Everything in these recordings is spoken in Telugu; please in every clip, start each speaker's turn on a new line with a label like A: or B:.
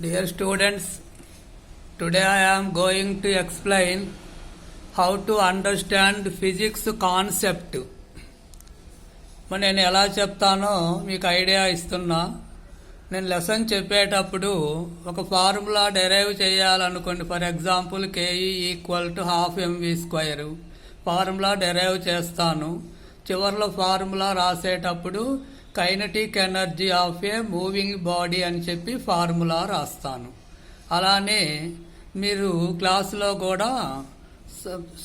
A: Dear students, today I am going to explain how to understand physics concept. నేను ఎలా చెప్తానో మీకు ఐడియా ఇస్తున్నా. నేను లెసన్ చెప్పేటప్పుడు ఒక ఫార్ములా డెరైవ్ చేయాలనుకోండి. For example KE equal to ½ mv². Formula derive చేస్తాను. చివరిలో ఫార్ములా రాసేటప్పుడు kinetic energy of a moving body అని చెప్పి ఫార్ములా రాస్తాను. అలానే మీరు క్లాసులో కూడా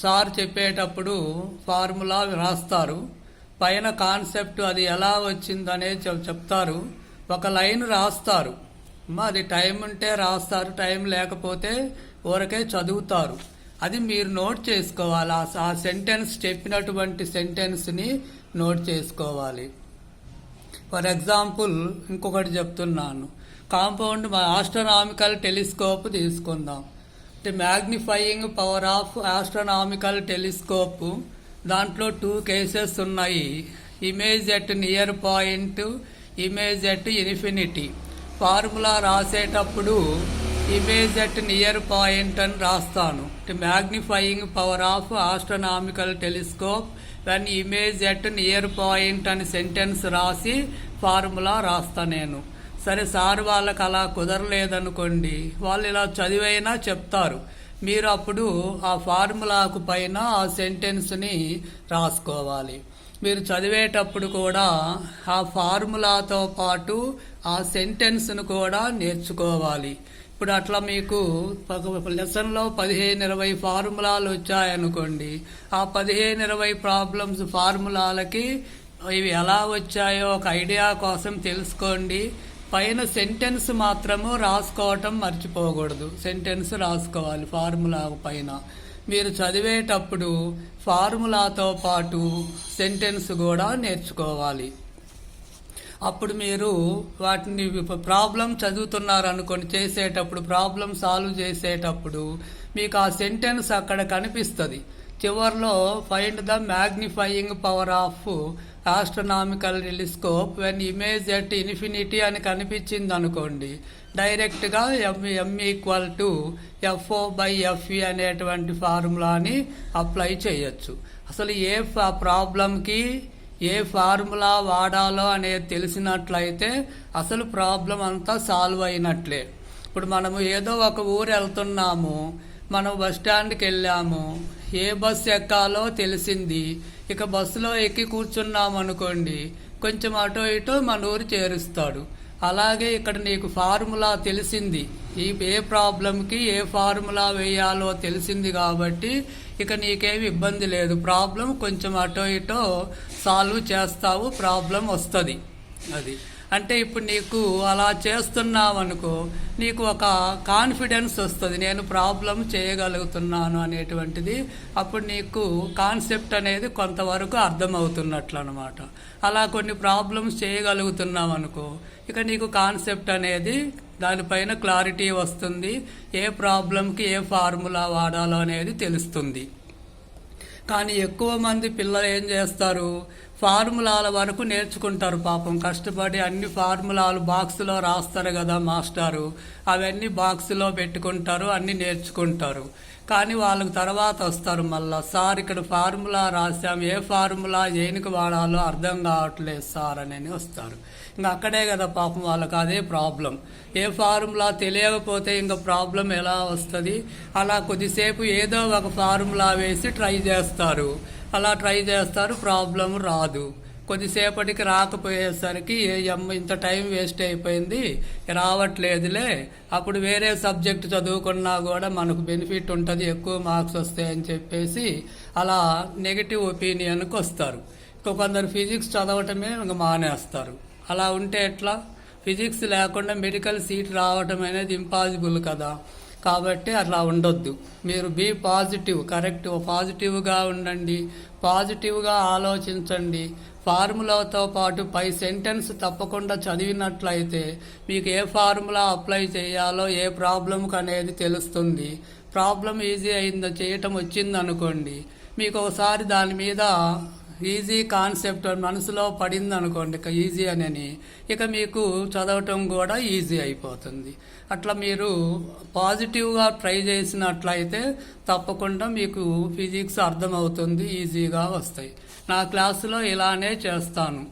A: సార్ చెప్పేటప్పుడు ఫార్ములా రాస్తారు. పైన కాన్సెప్ట్ అది ఎలా వచ్చిందనేది చెప్తారు. ఒక లైన్ రాస్తారు. అది టైం ఉంటే రాస్తారు, టైం లేకపోతే ఊరకే చదువుతారు. అది మీరు నోట్ చేసుకోవాలి. ఆ సెంటెన్స్ చెప్పినటువంటి సెంటెన్స్ని నోట్ చేసుకోవాలి. ఫర్ ఎగ్జాంపుల్ ఇంకొకటి చెప్తున్నాను. కాంపౌండ్ ఆస్ట్రనామికల్ టెలిస్కోప్ తీసుకుందాం. Magnifying power of astronomical telescope దాంట్లో 2 కేసెస్ ఉన్నాయి. Image at near point, image at infinity. Formula రాసేటప్పుడు ఇమేజ్ ఎట్ నియర్ పాయింట్ అని రాస్తాను. Magnifying power of astronomical telescope when image at near point అని సెంటెన్స్ రాసి ఫార్ములా రాస్తా నేను. సరే సార్ వాళ్ళకి అలా కుదరలేదనుకోండి, వాళ్ళు ఇలా చదివైనా చెప్తారు. మీరు అప్పుడు ఆ ఫార్ములాకు పైన ఆ సెంటెన్స్ని రాసుకోవాలి. మీరు చదివేటప్పుడు కూడా ఆ ఫార్ములాతో పాటు ఆ సెంటెన్స్ను కూడా నేర్చుకోవాలి. ఇప్పుడు అట్లా మీకు లెసన్లో 15-20 ఫార్ములాలు వచ్చాయనుకోండి. ఆ 15-20 ప్రాబ్లమ్స్ ఫార్ములాలకి ఇవి ఎలా వచ్చాయో ఒక ఐడియా కోసం తెలుసుకోండి. పైన సెంటెన్స్ మాత్రము రాసుకోవటం మర్చిపోకూడదు. సెంటెన్స్ రాసుకోవాలి ఫార్ములా పైన. మీరు చదివేటప్పుడు ఫార్ములాతో పాటు సెంటెన్స్ కూడా నేర్చుకోవాలి. అప్పుడు మీరు వాటిని ప్రాబ్లం చదువుతున్నారనుకోండి, చేసేటప్పుడు ప్రాబ్లం సాల్వ్ చేసేటప్పుడు మీకు ఆ సెంటెన్స్ అక్కడ కనిపిస్తుంది. చివరిలో find the magnifying power of astronomical telescope when image at infinity అని కనిపించింది అనుకోండి, డైరెక్ట్గా m ఈక్వల్ టు FO/FE అనేటువంటి ఫార్ములాని అప్లై చేయొచ్చు. అసలు ఏ ప్రాబ్లంకి ఏ ఫార్ములా వాడాలో అనేది తెలిసినట్లయితే అసలు ప్రాబ్లం అంతా సాల్వ్ అయినట్లే. ఇప్పుడు మనము ఏదో ఒక ఊరు వెళ్తున్నాము, మనం బస్ స్టాండ్కి వెళ్ళాము, ఏ బస్సు ఎక్కాలో తెలిసింది. ఇక బస్సులో ఎక్కి కూర్చున్నాము అనుకోండి, కొంచెం అటో ఇటో మన ఊరు చేరుస్తాడు. అలాగే ఇక్కడ నీకు ఫార్ములా తెలిసింది, ఏ ప్రాబ్లంకి ఏ ఫార్ములా వేయాలో తెలిసింది కాబట్టి ఇక నీకేమి ఇబ్బంది లేదు. ప్రాబ్లం కొంచెం అటో ఇటో సాల్వ్ చేస్తావు, ప్రాబ్లం వస్తుంది. అది అంటే ఇప్పుడు నీకు అలా చేస్తున్నావనుకో, నీకు ఒక కాన్ఫిడెన్స్ వస్తుంది, నేను ప్రాబ్లం చేయగలుగుతున్నాను అనేటువంటిది. అప్పుడు నీకు కాన్సెప్ట్ అనేది కొంతవరకు అర్థమవుతున్నట్లు అనమాట. అలా కొన్ని ప్రాబ్లమ్స్ చేయగలుగుతున్నావు అనుకో, ఇక నీకు కాన్సెప్ట్ అనేది దానిపైన క్లారిటీ వస్తుంది. ఏ ప్రాబ్లంకి ఏ ఫార్ములా వాడాలో అనేది తెలుస్తుంది. కానీ ఎక్కువ మంది పిల్లలు ఏం చేస్తారు, ఫార్ములాల వరకు నేర్చుకుంటారు. పాపం కష్టపడి అన్ని ఫార్ములాలు బాక్స్లో రాస్తారు కదా మాస్టారు, అవన్నీ బాక్స్లో పెట్టుకుంటారు, అన్ని నేర్చుకుంటారు. కానీ వాళ్ళకి తర్వాత వస్తారు మళ్ళా, సార్ ఇక్కడ ఫార్ములా రాసాం, ఏ ఫార్ములా దేనికి వాడాలో అర్థం కావట్లేదు సార్ అని వస్తారు. ఇంకా అక్కడే కదా పాపం వాళ్ళకి అదే ప్రాబ్లం. ఏ ఫార్ములా తెలియకపోతే ఇంకా ప్రాబ్లం ఎలా వస్తుంది? అలా కొద్దిసేపు ఏదో ఒక ఫార్ములా వేసి ట్రై చేస్తారు. అలా ట్రై చేస్తారు, ప్రాబ్లం రాదు. కొద్దిసేపటికి రాకపోయేసరికి ఇంత టైం వేస్ట్ అయిపోయింది, రావట్లేదులే, అప్పుడు వేరే సబ్జెక్ట్ చదువుకున్నా కూడా మనకు బెనిఫిట్ ఉంటుంది, ఎక్కువ మార్క్స్ వస్తాయని చెప్పేసి అలా నెగిటివ్ ఒపీనియన్కి వస్తారు. కొందరు ఫిజిక్స్ చదవటమే ఇంకా మానేస్తారు. అలా ఉంటే ఎట్లా? ఫిజిక్స్ లేకుండా మెడికల్ సీట్ రావటం అనేది ఇంపాసిబుల్ కదా. కాబట్టి అట్లా ఉండొద్దు. మీరు బీ పాజిటివ్, కరెక్ట్, పాజిటివ్గా ఉండండి, పాజిటివ్గా ఆలోచించండి. ఫార్ములాతో పాటు పై సెంటెన్స్ తప్పకుండా చదివినట్లయితే మీకు ఏ ఫార్ములా అప్లై చేయాలో ఏ ప్రాబ్లంకి అనేది తెలుస్తుంది. ప్రాబ్లం ఈజీ అయిందో చేయటం వచ్చిందనుకోండి, మీకు ఒకసారి దాని మీద ఈజీ కాన్సెప్ట్ మనసులో పడింది అనుకోండి, ఇక ఈజీ అని ఇక మీకు చదవటం కూడా ఈజీ అయిపోతుంది. అట్లా మీరు పాజిటివ్గా ట్రై చేసినట్లయితే తప్పకుండా మీకు ఫిజిక్స్ అర్థమవుతుంది, ఈజీగా వస్తాయి. నా క్లాసులో ఇలానే చేస్తాను.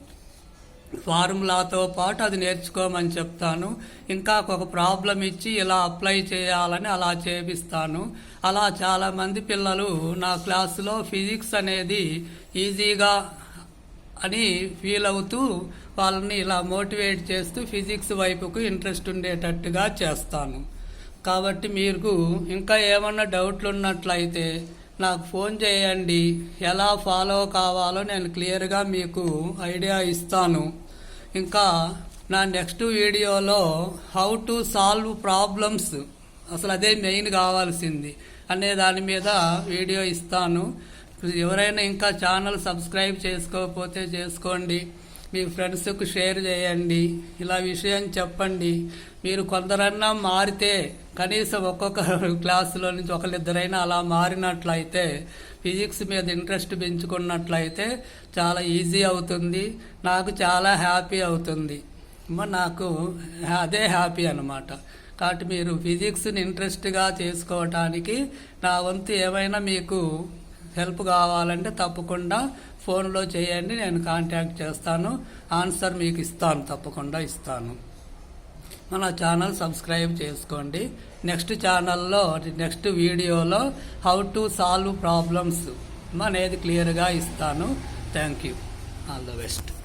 A: ఫార్ములాతో పాటు అది నేర్చుకోమని చెప్తాను. ఇంకా ఒక ప్రాబ్లం ఇచ్చి ఇలా అప్లై చేయాలని అలా చేపిస్తాను. అలా చాలామంది పిల్లలు నా క్లాసులో ఫిజిక్స్ అనేది ఈజీగా అని ఫీల్ అవుతూ వాళ్ళని ఇలా మోటివేట్ చేస్తూ ఫిజిక్స్ వైపుకు ఇంట్రెస్ట్ ఉండేటట్టుగా చేస్తాను. కాబట్టి మీకు ఇంకా ఏమన్నా డౌట్లు ఉన్నట్లయితే నాకు ఫోన్ చేయండి. ఎలా ఫాలో కావాలో నేను క్లియర్గా మీకు ఐడియా ఇస్తాను. ఇంకా నా నెక్స్ట్ వీడియోలో హౌ టు సాల్వ్ ప్రాబ్లమ్స్, అసలు అదే మెయిన్ కావాల్సింది అనే దాని మీద వీడియో ఇస్తాను. ఎవరైనా ఇంకా ఛానల్ సబ్స్క్రైబ్ చేసుకోకపోతే చేసుకోండి. మీ ఫ్రెండ్స్కు షేర్ చేయండి. ఇలా విషయం చెప్పండి. మీరు కొందరన్నా మారితే కనీసం ఒక్కొక్క క్లాసులో నుంచి ఒకరిద్దరైనా అలా మారినట్లయితే ఫిజిక్స్ మీద ఇంట్రెస్ట్ పెంచుకున్నట్లయితే చాలా ఈజీ అవుతుంది. నాకు చాలా హ్యాపీ అవుతుంది. నాకు అదే హ్యాపీ అన్నమాట. కాబట్టి మీరు ఫిజిక్స్ని ఇంట్రెస్ట్గా చేసుకోవటానికి నా వంతు ఏమైనా మీకు హెల్ప్ కావాలంటే తప్పకుండా ఫోన్లో చేయండి. నేను కాంటాక్ట్ చేస్తాను. ఆన్సర్ మీకు ఇస్తాను, తప్పకుండా ఇస్తాను. మన ఛానల్ సబ్స్క్రైబ్ చేసుకోండి. నెక్స్ట్ ఛానల్లో నెక్స్ట్ వీడియోలో హౌ టు సాల్వ్ ప్రాబ్లమ్స్ అనేది క్లియర్గా ఇస్తాను. Thank you. All the best.